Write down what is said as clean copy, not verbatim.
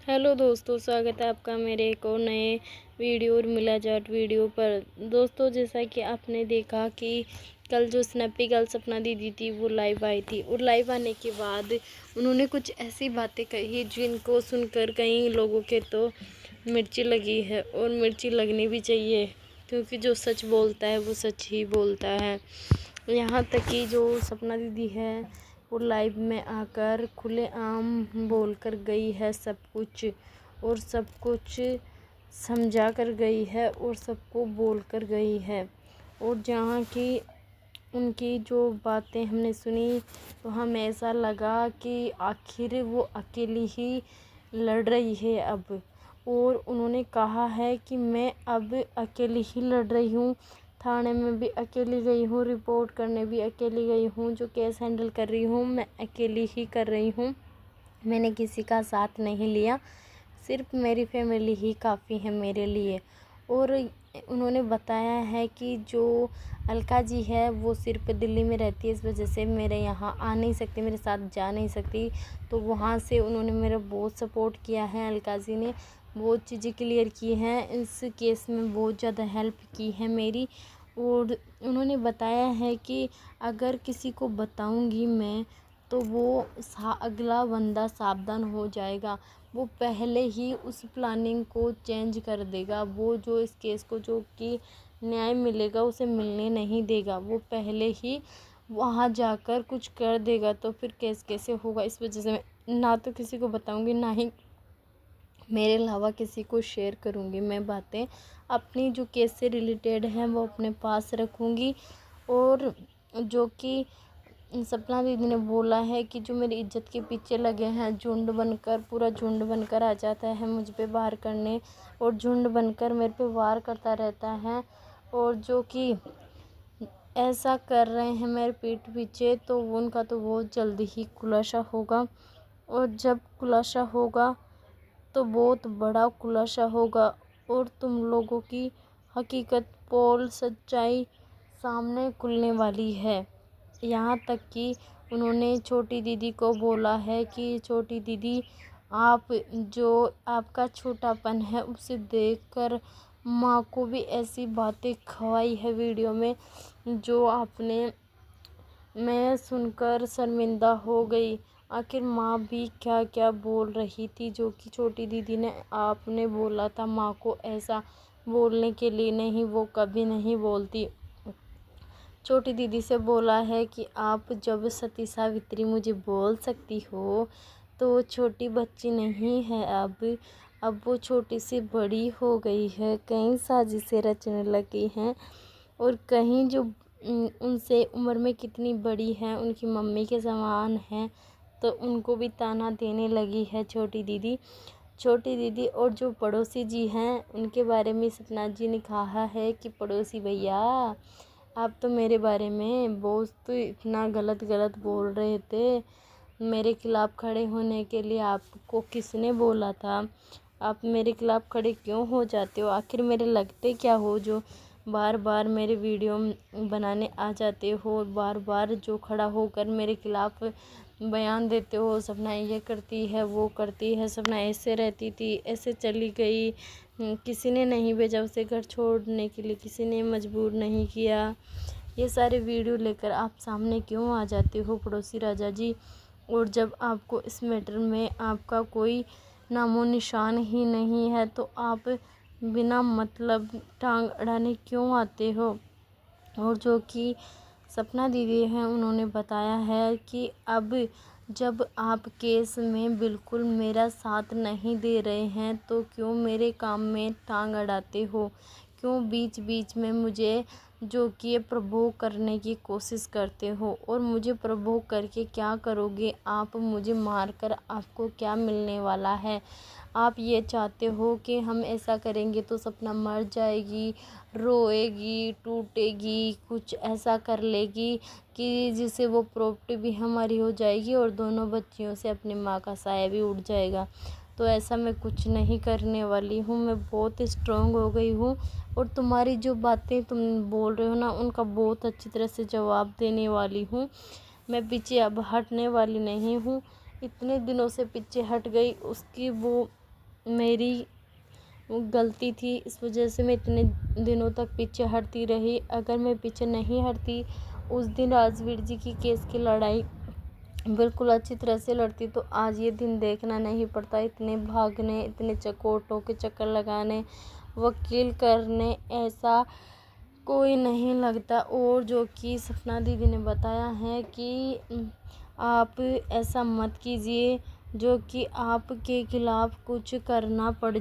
Hello दोस्तों, स्वागत है आपका मेरे एक और नए वीडियो और मिलाजाट वीडियो पर। दोस्तों, जैसा कि आपने देखा कि कल जो स्नैपी गर्ल सपना दीदी थी वो लाइव आई थी और लाइव आने के बाद उन्होंने कुछ ऐसी बातें कही जिनको सुनकर कई लोगों के तो मिर्ची लगी है और मिर्ची लगनी भी चाहिए, क्योंकि जो सच बोलता है वो सच ही बोलता है। यहाँ तक कि जो सपना दीदी है वो लाइव में आकर खुलेआम बोल कर गई है सब कुछ, और सब कुछ समझा कर गई है और सबको बोल कर गई है। और जहाँ की उनकी जो बातें हमने सुनी तो हमें ऐसा लगा कि आखिर वो अकेली ही लड़ रही है अब। और उन्होंने कहा है कि मैं अब अकेली ही लड़ रही हूँ, थाने में भी अकेली गई हूँ, रिपोर्ट करने भी अकेली गई हूँ, जो केस हैंडल कर रही हूँ मैं अकेली ही कर रही हूँ, मैंने किसी का साथ नहीं लिया, सिर्फ मेरी फैमिली ही काफ़ी है मेरे लिए। और उन्होंने बताया है कि जो अलका जी है वो सिर्फ दिल्ली में रहती है, इस वजह से मेरे यहाँ आ नहीं सकती, मेरे साथ जा नहीं सकती। तो वहाँ से उन्होंने मेरा बहुत सपोर्ट किया है, अलका जी ने बहुत चीज़ें क्लियर की हैं, इस केस में बहुत ज़्यादा हेल्प की है मेरी। और उन्होंने बताया है कि अगर किसी को बताऊंगी मैं तो वो अगला बंदा सावधान हो जाएगा, वो पहले ही उस प्लानिंग को चेंज कर देगा, वो जो इस केस को जो कि न्याय मिलेगा उसे मिलने नहीं देगा, वो पहले ही वहाँ जाकर कुछ कर देगा। तो फिर केस कैसे होगा, इस वजह से मैं ना तो किसी को बताऊंगी, ना ही मेरे अलावा किसी को शेयर करूँगी। मैं बातें अपनी जो केस से रिलेटेड हैं वो अपने पास रखूँगी। और जो कि सपना दीदी ने बोला है कि जो मेरी इज्जत के पीछे लगे हैं, झुंड बनकर, पूरा झुंड बनकर आ जाता है मुझ पे वार करने, और झुंड बनकर मेरे पे वार करता रहता है, और जो कि ऐसा कर रहे हैं मेरे पीठ पीछे, तो उनका तो बहुत जल्दी ही खुलासा होगा। और जब खुलासा होगा तो बहुत बड़ा खुलासा होगा और तुम लोगों की हकीकत पोल सच्चाई सामने खुलने वाली है। यहाँ तक कि उन्होंने छोटी दीदी को बोला है कि छोटी दीदी, आप जो आपका छोटापन है उसे देखकर माँ को भी ऐसी बातें खवाई है वीडियो में जो आपने, मैं सुनकर शर्मिंदा हो गई। आखिर माँ भी क्या क्या बोल रही थी, जो कि छोटी दीदी ने आपने बोला था माँ को ऐसा बोलने के लिए नहीं, वो कभी नहीं बोलती। छोटी दीदी से बोला है कि आप जब सती सावित्री मुझे बोल सकती हो तो वो छोटी बच्ची नहीं है, अब वो छोटी सी बड़ी हो गई है, कई साजिशें रचने लगी हैं, और कहीं जो उनसे उम्र में कितनी बड़ी हैं, उनकी मम्मी के समान हैं, तो उनको भी ताना देने लगी है छोटी दीदी। और जो पड़ोसी जी हैं उनके बारे में सपना जी ने कहा है कि पड़ोसी भैया, आप तो मेरे बारे में बहुत तो इतना गलत बोल रहे थे, मेरे खिलाफ़ खड़े होने के लिए आपको किसने बोला था, आप मेरे खिलाफ़ खड़े क्यों हो जाते हो, आखिर मेरे लगते क्या हो जो बार बार मेरे वीडियो बनाने आ जाते हो, बार बार जो खड़ा होकर मेरे खिलाफ़ बयान देते हो, सपना ये करती है वो करती है, सपना ऐसे रहती थी ऐसे चली गई, किसी ने नहीं भेजा उसे घर छोड़ने के लिए, किसी ने मजबूर नहीं किया, ये सारे वीडियो लेकर आप सामने क्यों आ जाते हो पड़ोसी राजा जी। और जब आपको इस मैटर में आपका कोई नामो निशान ही नहीं है तो आप बिना मतलब टांग अड़ाने क्यों आते हो। और जो कि सपना दीदी हैं उन्होंने बताया है कि अब जब आप केस में बिल्कुल मेरा साथ नहीं दे रहे हैं तो क्यों मेरे काम में टांग अड़ाते हो, क्यों बीच बीच में मुझे जो कि प्रभोग करने की कोशिश करते हो, और मुझे प्रभोग करके क्या करोगे, आप मुझे मारकर आपको क्या मिलने वाला है। आप ये चाहते हो कि हम ऐसा करेंगे तो सपना मर जाएगी, रोएगी, टूटेगी, कुछ ऐसा कर लेगी कि जिससे वो प्रॉपर्टी भी हमारी हो जाएगी और दोनों बच्चियों से अपनी माँ का साया भी उड़ जाएगा। तो ऐसा मैं कुछ नहीं करने वाली हूँ, मैं बहुत स्ट्रांग हो गई हूँ, और तुम्हारी जो बातें तुम बोल रहे हो ना उनका बहुत अच्छी तरह से जवाब देने वाली हूँ। मैं पीछे अब हटने वाली नहीं हूँ, इतने दिनों से पीछे हट गई, उसकी वो मेरी गलती थी, इस वजह से मैं इतने दिनों तक पीछे हटती रही। अगर मैं पीछे नहीं हटती, उस दिन राजवीर जी की केस की लड़ाई बिल्कुल अच्छी तरह से लड़ती, तो आज ये दिन देखना नहीं पड़ता। इतने भागने, इतने कोर्टों के चक्कर लगाने, वकील करने, ऐसा कोई नहीं लगता। और जो कि सपना दीदी ने बताया है कि आप ऐसा मत कीजिए जो कि आपके खिलाफ कुछ करना पड़